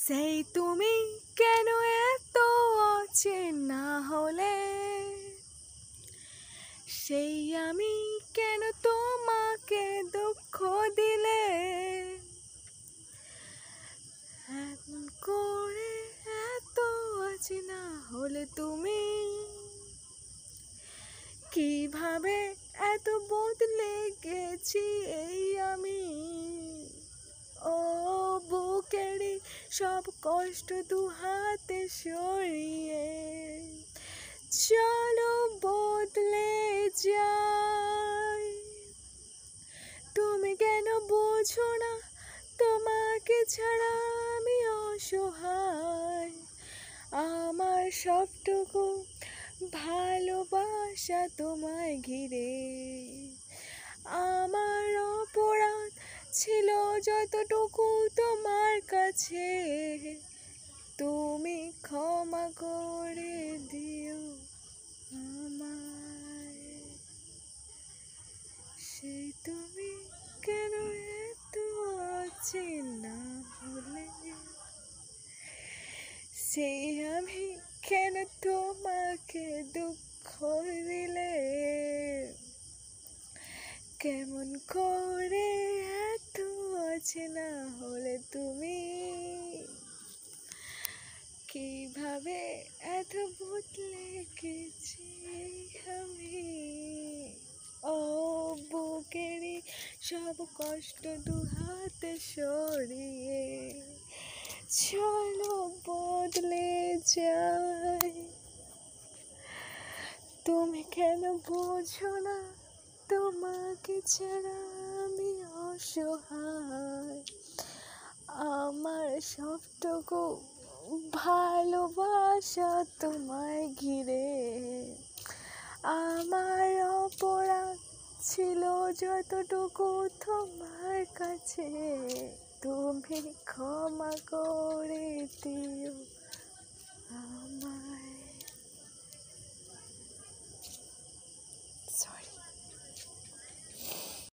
সেই তুমি কেন এত অচেনা হলে, সেই আমি কেন তোমাকে দুঃখ দিলে, এমন করে এত অচেনা হলে তুমি, কিভাবে এত বদলে গেছি এই আমি। ও বুকেরই সব কষ্ট দু হাতে সরিয়ে চলো বদলে যাই। তুমি কেন বোঝো না তোমাকে ছাড়া আমি অসহায়, আমার সবটুকু ভালোবাসা তোমায় ঘিরে, আমার অপরাধ ছিল যতটুকু তোমার কাছে, তুমি ক্ষমা করে দিও আমায়। সেই তুমি কেন এত অচেনা হলে, সেই আমি কেন তোমাকে দুঃখ দিলে, কেমন করে এত অচেনা হলে তুমি, কিভাবে এত বদলে গেছি আমি। ও বুকেরই সব কষ্ট দু হাতে সরিয়ে চলো বদলে যাই। তুমি কেন বোঝো না তোমাকে ছাড়া আমি অসহায়, আমার সবটুকু ভালোবাসা তোমায় ঘিরে, আমার অপরাধ ছিল যতটুকু তোমার কাছে, তুমি ক্ষমা করে দিও আমায়।